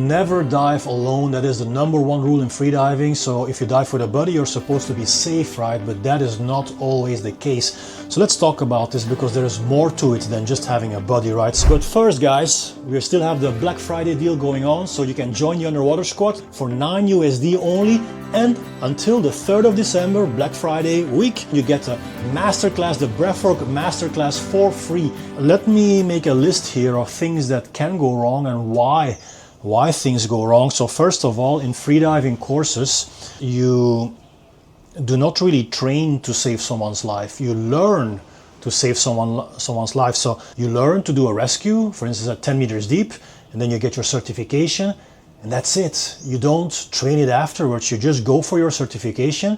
never dive alone. That is the #1 rule in freediving. So if you dive with a buddy, you're supposed to be safe, right? But that is not always the case. So let's talk about this, because there is more to it than just having a buddy, right? But first, guys, we still have the Black Friday deal going on. So you can join the underwater squad for $9 USD only. And until the 3rd of December, Black Friday week, you get a masterclass, the Breathwork masterclass, for free. Let me make a list here of things that can go wrong and why things go wrong. So first of all, in freediving courses, you do not really train to save someone's life. You learn to save someone's life. So you learn to do a rescue, for instance, at 10 meters deep, and then you get your certification, and that's it. You don't train it afterwards. You just go for your certification,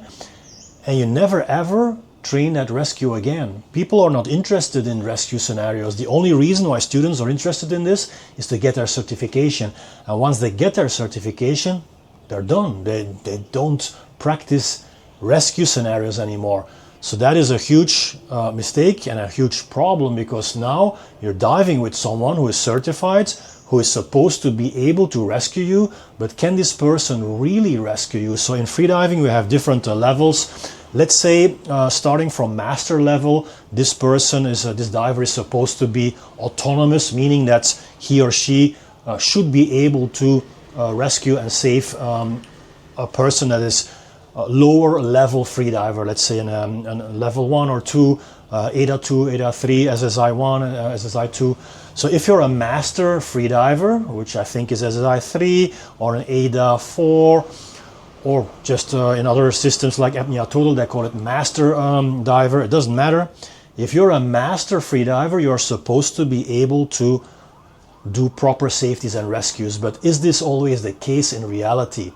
and you never ever train that rescue again. People are not interested in rescue scenarios. The only reason why students are interested in this is to get their certification. And once they get their certification, they're done. They don't practice rescue scenarios anymore. So that is a huge mistake and a huge problem, because now you're diving with someone who is certified, who is supposed to be able to rescue you, but can this person really rescue you? So in freediving we have different levels. Let's say starting from master level, this person is this diver is supposed to be autonomous, meaning that he or she should be able to rescue and save a person that is lower level freediver. Let's say in level 1 or 2, ADA 2, ADA 3, SSI 1, SSI 2. So if you're a master freediver, which I think is SSI 3 or an ADA 4, or just in other systems like apnea total, they call it master diver. It doesn't matter. If you're a master freediver, you're supposed to be able to do proper safeties and rescues. But is this always the case in reality?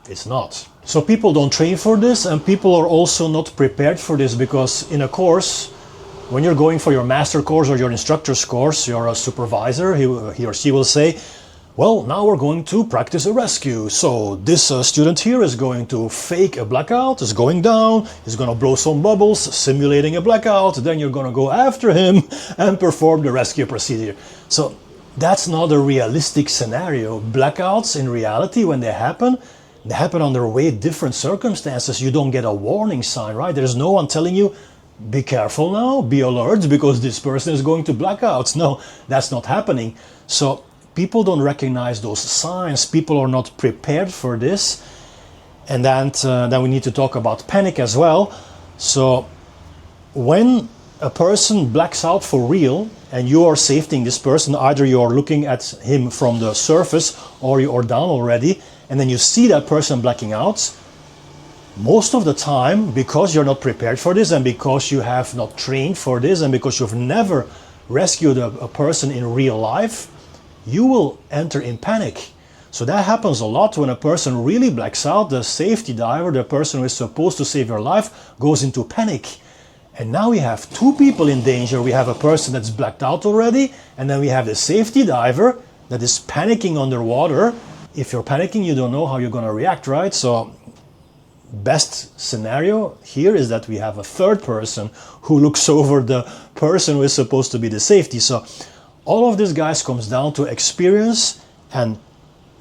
It's not. So people don't train for this, and people are also not prepared for this, because in a course, when you're going for your master course or your instructor's course, your supervisor, he or she will say, well, now we're going to practice a rescue. So this student here is going to fake a blackout, is going down, is going to blow some bubbles, simulating a blackout. Then you're going to go after him and perform the rescue procedure. So that's not a realistic scenario. Blackouts in reality, when they happen under way different circumstances. You don't get a warning sign, right? There's no one telling you, be careful now, be alert, because this person is going to blackouts. No, that's not happening. So people don't recognize those signs. People are not prepared for this. And then we need to talk about panic as well. So when a person blacks out for real and you are safetying this person, either you are looking at him from the surface or you are down already, and then you see that person blacking out, most of the time, because you're not prepared for this, and because you have not trained for this, and because you've never rescued a person in real life, you will enter in panic. So that happens a lot when a person really blacks out. The safety diver, the person who is supposed to save your life, goes into panic. And now we have two people in danger. We have a person that's blacked out already, and then we have the safety diver that is panicking underwater. If you're panicking, you don't know how you're going to react, right? So best scenario here is that we have a third person who looks over the person who is supposed to be the safety. So all of this, guys, comes down to experience and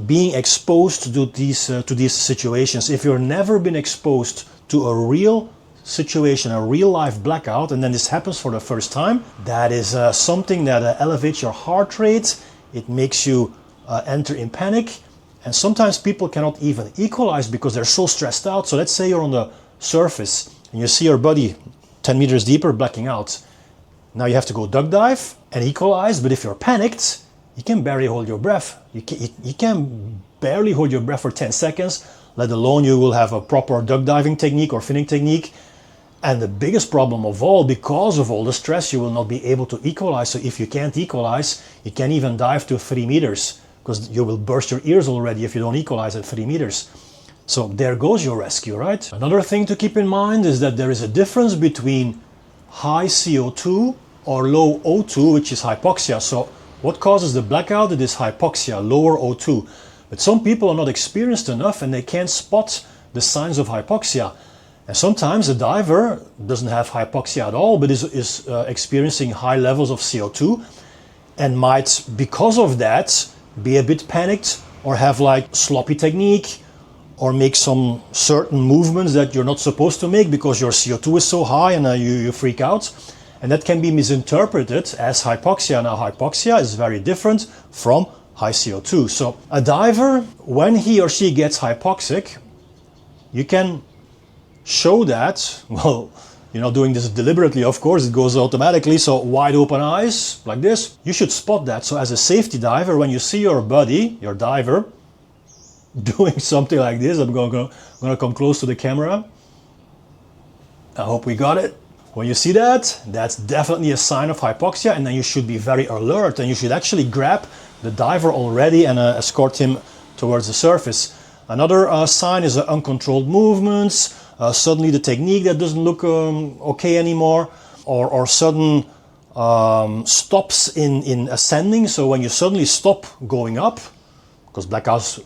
being exposed to these situations. If you've never been exposed to a real situation, a real life blackout, and then this happens for the first time, that is something that elevates your heart rate. It makes you enter in panic. And sometimes people cannot even equalize because they're so stressed out. So let's say you're on the surface and you see your buddy 10 meters deeper blacking out. Now you have to go duck dive and equalize, but if you're panicked, you can barely hold your breath. You can barely hold your breath for 10 seconds, let alone you will have a proper duck diving technique or finning technique. And the biggest problem of all, because of all the stress, you will not be able to equalize. So if you can't equalize, you can't even dive to 3 meters. Because you will burst your ears already if you don't equalize at 3 meters. So there goes your rescue, right? Another thing to keep in mind is that there is a difference between high CO2 or low O2, which is hypoxia. So what causes the blackout? It is hypoxia, lower O2. But some people are not experienced enough and they can't spot the signs of hypoxia. And sometimes a diver doesn't have hypoxia at all, but is experiencing high levels of CO2 and might, because of that, be a bit panicked or have like sloppy technique, or make some certain movements that you're not supposed to make because your CO2 is so high and you freak out. And that can be misinterpreted as hypoxia. Now, hypoxia is very different from high CO2. So a diver, when he or she gets hypoxic, you can show that, well, you're not doing this deliberately, of course, it goes automatically, so wide open eyes, like this. You should spot that. So as a safety diver, when you see your buddy, your diver, doing something like this, I'm going to come close to the camera. I hope we got it. When you see that, that's definitely a sign of hypoxia, and then you should be very alert, and you should actually grab the diver already and escort him towards the surface. Another sign is uncontrolled movements, suddenly the technique that doesn't look okay anymore, or sudden stops in ascending. So when you suddenly stop going up, because blackouts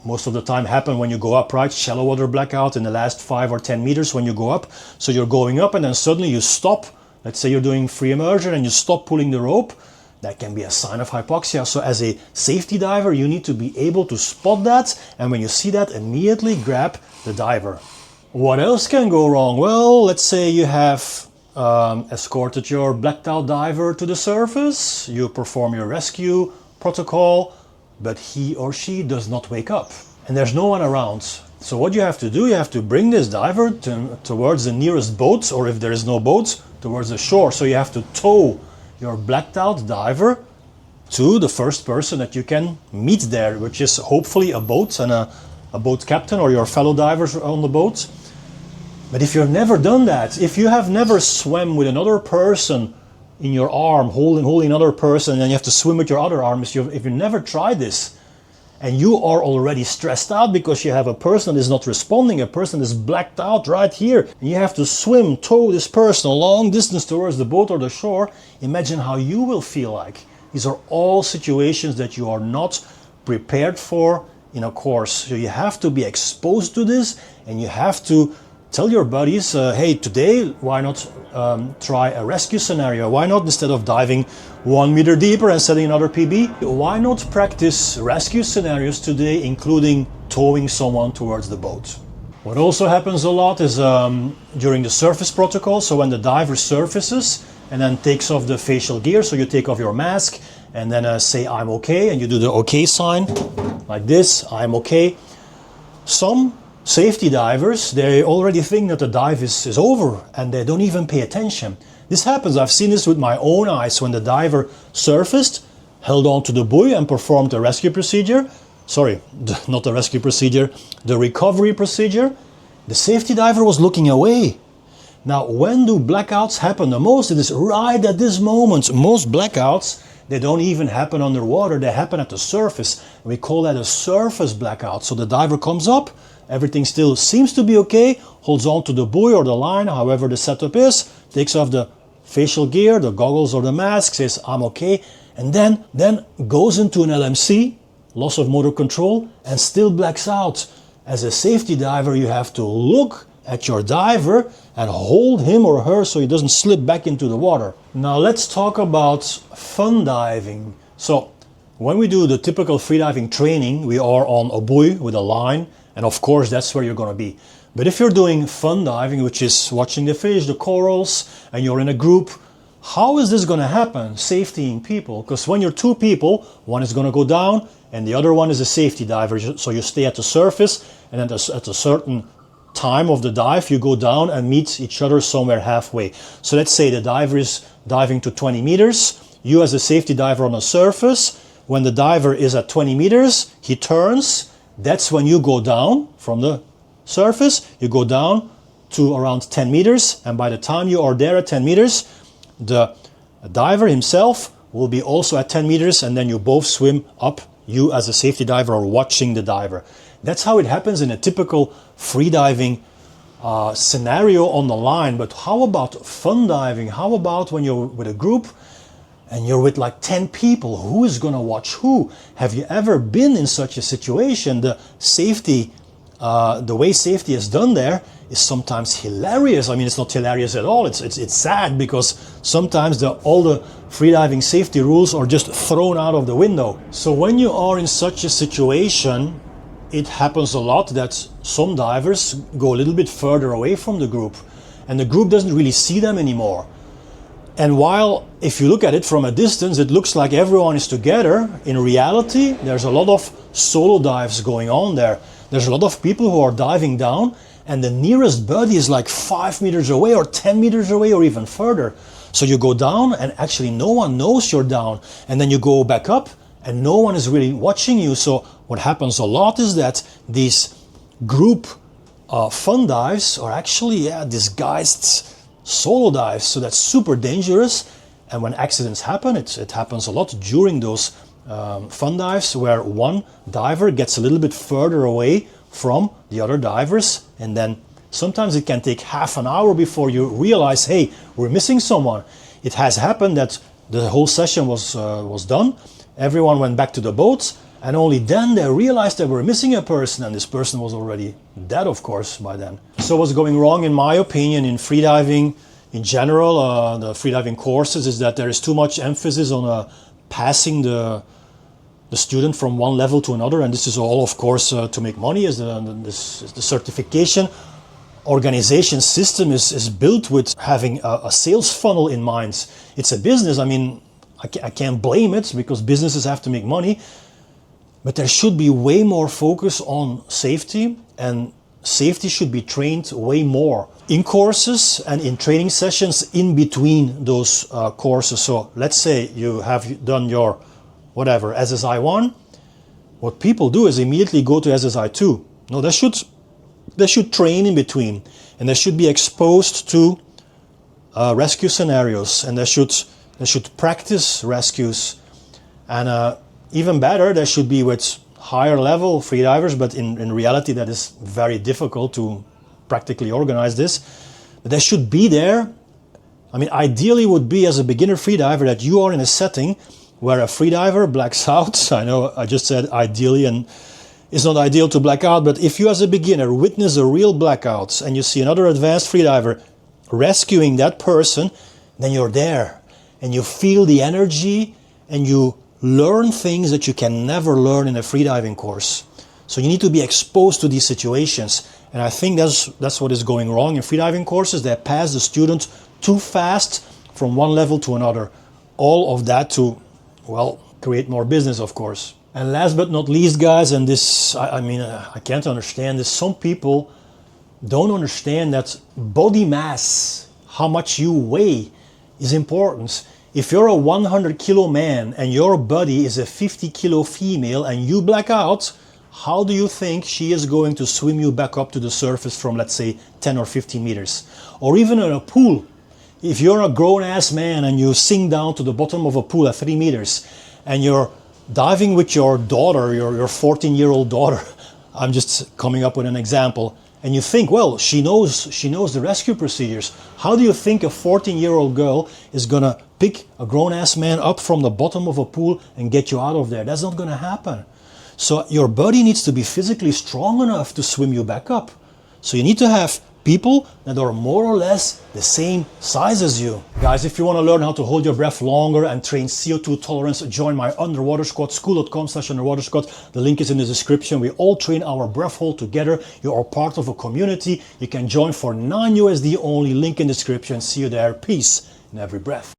most of the time happen when you go up, right? Shallow water blackout in the last 5 or 10 meters when you go up. So you're going up and then suddenly you stop. Let's say you're doing free immersion and you stop pulling the rope. That can be a sign of hypoxia. So as a safety diver, you need to be able to spot that. And when you see that, immediately grab the diver. What else can go wrong? Well, let's say you have escorted your blacked out diver to the surface. You perform your rescue protocol, but he or she does not wake up and there's no one around. So what you have to do, you have to bring this diver towards the nearest boat, or if there is no boat, towards the shore. So you have to tow your blacked out diver to the first person that you can meet there, which is hopefully a boat and a boat captain or your fellow divers on the boat. But if you've never done that, if you have never swam with another person in your arm, holding another person, and you have to swim with your other arm, if you never tried this, and you are already stressed out because you have a person that is not responding, a person is blacked out right here, and you have to swim, tow this person a long distance towards the boat or the shore, imagine how you will feel like. These are all situations that you are not prepared for in a course. So you have to be exposed to this, and you have to tell your buddies, hey, today, why not try a rescue scenario? Why not, instead of diving 1 meter deeper and setting another PB, why not practice rescue scenarios today, including towing someone towards the boat? What also happens a lot is during the surface protocol, so when the diver surfaces and then takes off the facial gear, so you take off your mask and then say, I'm okay, and you do the okay sign, like this, I'm okay. Some safety divers, they already think that the dive is over and they don't even pay attention. This happens, I've seen this with my own eyes when the diver surfaced, held on to the buoy and performed a rescue procedure. Sorry, not the rescue procedure, the recovery procedure. The safety diver was looking away. Now, when do blackouts happen the most? It is right at this moment. Most blackouts, they don't even happen underwater, they happen at the surface. We call that a surface blackout. So the diver comes up, everything still seems to be okay, holds on to the buoy or the line, however the setup is, takes off the facial gear, the goggles or the mask, says I'm okay, and then goes into an LMC, loss of motor control, and still blacks out. As a safety diver, you have to look at your diver and hold him or her so he doesn't slip back into the water. Now let's talk about fun diving. So when we do the typical freediving training, we are on a buoy with a line, and of course that's where you're going to be. But if you're doing fun diving, which is watching the fish, the corals, and you're in a group, how is this going to happen? Safetying people, because when you're two people, one is going to go down and the other one is a safety diver. So you stay at the surface, and then at a certain time of the dive, you go down and meet each other somewhere halfway. So let's say the diver is diving to 20 meters. You as a safety diver on the surface, when the diver is at 20 meters, he turns. That's when you go down from the surface. You go down to around 10 meters. And by the time you are there at 10 meters, the diver himself will be also at 10 meters. And then you both swim up. You as a safety diver are watching the diver. That's how it happens in a typical freediving scenario on the line. But how about fun diving? How about when you're with a group and you're with like 10 people? Who is going to watch who? Have you ever been in such a situation? The safety, the way safety is done there is sometimes hilarious. I mean, it's not hilarious at all. It's sad, because sometimes all the freediving safety rules are just thrown out of the window. So when you are in such a situation, it happens a lot that some divers go a little bit further away from the group, and the group doesn't really see them anymore. And while, if you look at it from a distance, it looks like everyone is together, in reality, there's a lot of solo dives going on there. There's a lot of people who are diving down, and the nearest buddy is like 5 meters away or 10 meters away or even further. So you go down and actually no one knows you're down, and then you go back up and no one is really watching you. So what happens a lot is that these group fun dives are actually disguised solo dives. So that's super dangerous, and when accidents happen, it happens a lot during those fun dives, where one diver gets a little bit further away from the other divers, and then sometimes it can take half an hour before you realize, hey, we're missing someone. It has happened that the whole session was done, everyone went back to the boats, and only then they realized they were missing a person, and this person was already dead, of course, by then. So what's going wrong, in my opinion, in freediving in general, the freediving courses, is that there is too much emphasis on passing the student from one level to another, and this is all, of course, to make money. As the certification organization system is built with having a sales funnel in mind. It's a business. I mean, I can't blame it, because businesses have to make money, but there should be way more focus on safety, and safety should be trained way more in courses and in training sessions in between those courses. So let's say you have done your whatever, SSI 1, what people do is immediately go to SSI 2. No, they should train in between, and they should be exposed to rescue scenarios, and they should practice rescues, and even better, they should be with higher level freedivers, but in reality that is very difficult to practically organize this. But they should be there. I mean, ideally would be, as a beginner freediver, that you are in a setting where a freediver blacks out. I know I just said ideally, and it's not ideal to black out, but if you as a beginner witness a real blackout and you see another advanced freediver rescuing that person, then you're there and you feel the energy and you learn things that you can never learn in a freediving course. So you need to be exposed to these situations, and I think that's what is going wrong in freediving courses. They pass the student too fast from one level to another. All of that to, well, create more business, of course. And last but not least, guys, and this, I mean, I can't understand this. Some people don't understand that body mass, how much you weigh, is important. If you're a 100 kilo man and your buddy is a 50 kilo female and you black out, how do you think she is going to swim you back up to the surface from, let's say, 10 or 15 meters? Or even in a pool. If you're a grown-ass man and you sink down to the bottom of a pool at 3 meters and you're diving with your daughter, your 14-year-old daughter, I'm just coming up with an example, and you think, well, she knows the rescue procedures. How do you think a 14-year-old girl is gonna pick a grown-ass man up from the bottom of a pool and get you out of there? That's not gonna happen. So your body needs to be physically strong enough to swim you back up. So you need to have people that are more or less the same size as you. Guys, if you want to learn how to hold your breath longer and train CO2 tolerance, join my underwater squad, skool.com/underwater squad. The link is in the description. We all train our breath hold together. You are part of a community. You can join for $9 USD only. Link in description. See you there. Peace in every breath.